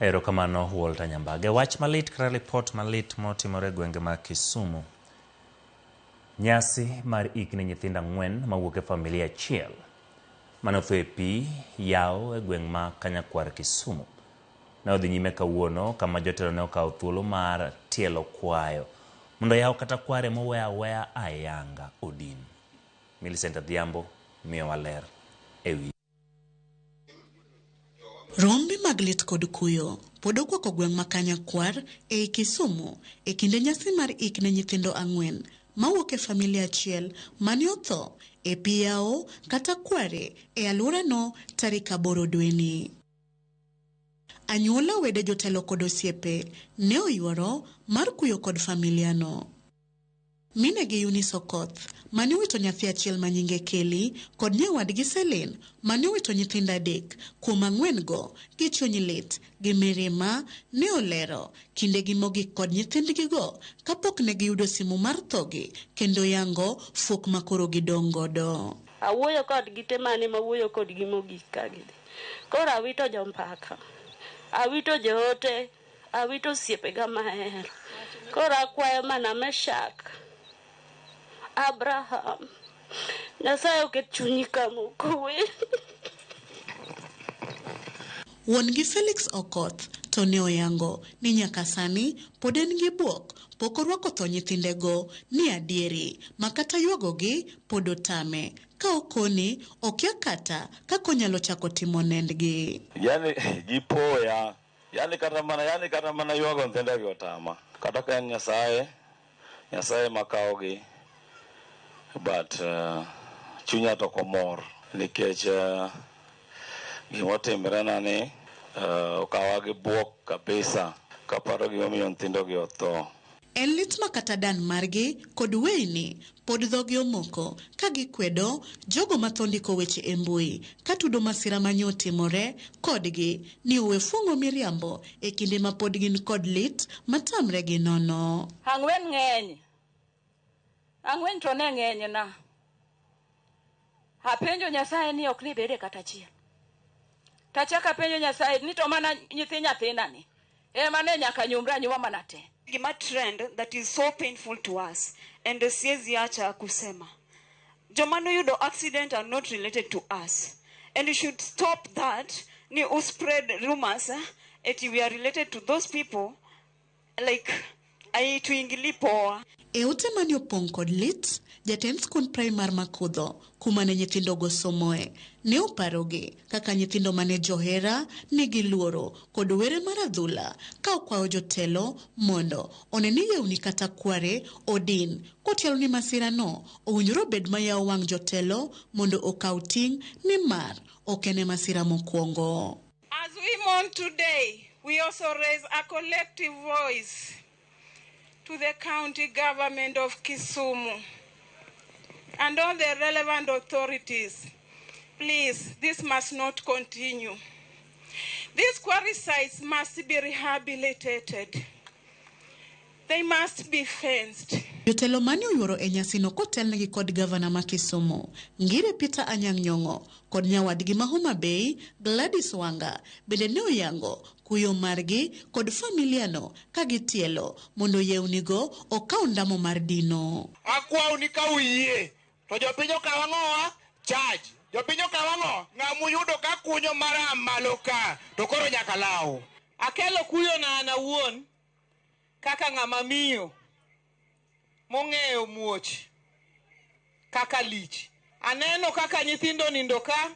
Erokamano Walter Nyambage. Wach malit kata report malit motimore gwenge ma Kisumu. Nyasi mar ikne nyithindo 4 mawuok e familia achiel manotho e pi yaw e gweng' ma Kanyakwar Kisumu. Ne odhi nyime kawuono kama jotelo ne okawo thuolo mar tielo kwayo mondo yaw kata kware mowe aweya ayanga odin. Millicent Adhiambo miyo waler ewi. Rombe mag lit kod kuyo pod okwako gweng' ma Kanyakwar e Kisumu e kinde nyasi mar ikne nyithindo 4 mawuok e familia achiel mane otho e pi yawo kata kware e alworano tarik 8 dweni. Anyuola, wede, jotelo kod osiepe ne oyuoro mar kuyo kod familiano. Minegi Eunice Okoth mane owito nyathi achiel manyinge Kelly kod nyawadgi Celine mane owito nyithindo 3 kuom 4 go gi chuny lit gi mirima ne olero kindegi mogik kod nyithindgi go kapok ne giyudo simu mar thogi kendo yango fuok makoro gidong' godo. Awuoyo kod gite mane mawuoyo kod gi mogik kagidhi. Koro awito jompaka, awito joote, awito osiepega mahero. Koro akwayo mana Meshak, Abraham, Nyasaye oket chunyi kamo kowe. Wuon-gi Felix Okoth to ne oyango ni nyaka sani pod en gi buok pok orwako tho nyithindego ni adieri makata yuagogi pod otame ka okoni okia kata kako nyalo chako timo nendgi. Yani gipoya, yani kata mana yuago nyithindegi otama. Kata ka en Nyasaye makaogi, but chunya to komor nikech gimotimre na ni okawa gi buok kabisa kaparo gimomiyo nyithindogi otho. En lit makata dan margi kod weini pod dhogi omoko ka gikwedo jogo mathondiko weche e mbui katudo masira manyo timore kodgi ni uwe fungo miriambo e kinde ma pod gin kod lit matamre gi nono. Ang'wen to ne ng'eny na. Apenjo Nyasaye ni ok ni bede kata achiel. Tachaka penjo Nyasaye ni to mana nyathina ni. Mane nyaka nyumra nyuma manate. Gima trend that is so painful to us and siezi acha kusema. Jomano yudo accident are not related to us. And you should stop that. Ni spread rumors eti we are related to those people. Like, tuingili poa. E ute mani opong' kod lit, jatend skund primar Makudho, kuma ne nyithindo go somoe, ne oparogi kaka nyithindo mane johera nigi luoro kod were mar adhula ka okwayo jotelo mondo oneni yewni kata kware odin kotielo ni masira no owinjore bed mayawo wang' jotelo mondo okaw ting' ni mar okene masira mokwongo. As we mourn today, we also raise a collective voice to the county government of Kisumu and all the relevant authorities. Please, this must not continue. These quarry sites must be rehabilitated. They must be fenced. Jotelo mani oyuoro e nyasino kotelnegi kod gavana ma Kisumu, Ngire Peter Anyang' Nyong'o kod nyawadgi ma Homa Bay, Gladys Wanga, bende ne oyango kuyo margi kod familiano ka gitielo mondo yewnigo okaw ndamo mar dino. Akwaw ni ka uyie to jopinyo kawang'owa charge. Jopinyo kawang'o ng'amu yudo ka kunyo mara malo ka to koro nyaka law. Akelo kuyo na anawuon kaka ng'ama miyo mong'eyo muoch kaka lich. Aneno kaka nyithindo nindo ka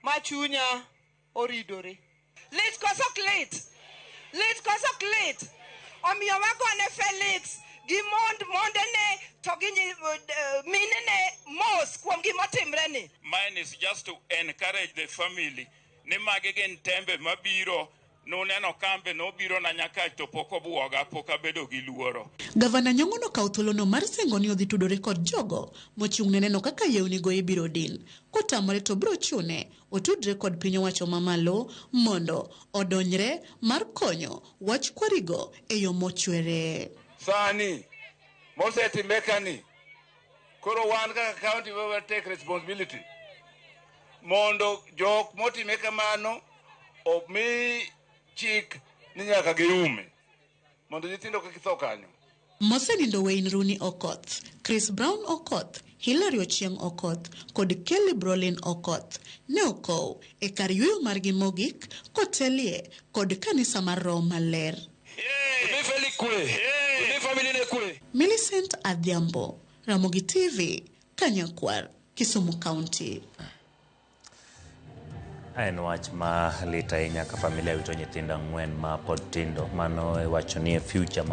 machunya oridore. Lit kosok lit. Omiyo wagone Felix gi mondene to gi minene mos kuom gimotimre ni. Mine is just to encourage the family. Ni magi gin tembe mabiro nuneno kambe no biro na nyaka to poko buoga poka bedo gi luoro. Gavana Nyong'o nokawo thuolono mar singo ni odhi tudore kod jogo mochung' ne neno kaka yewnigo ibiro din. Kotamore to biro chune otudre kod piny owacho mamalo mondo odonjre mar konyo wach kwarigo e yo mochwere. Sani mosetimekani koro wan kaka county we will take responsibility mondo jok motime kamano omi chik ni nyaka giume mondo nyithindo kik tho kanyo. Mosenindo Wayne Rooney Okoth, Chris Brown Okoth, Hilary Ochieng Okoth kod Kelly Brolin Okoth ne okow e kar yueyo margi mogik kotelie kod kanisa mar Roho Maler. Millicent Adhiambo, Ramogi TV, Kanyakwar, Kisumu County. En wach ma lit ahinya ka familia wito nyithindo 4 ma pod tindo, mano e wacho ni e future ma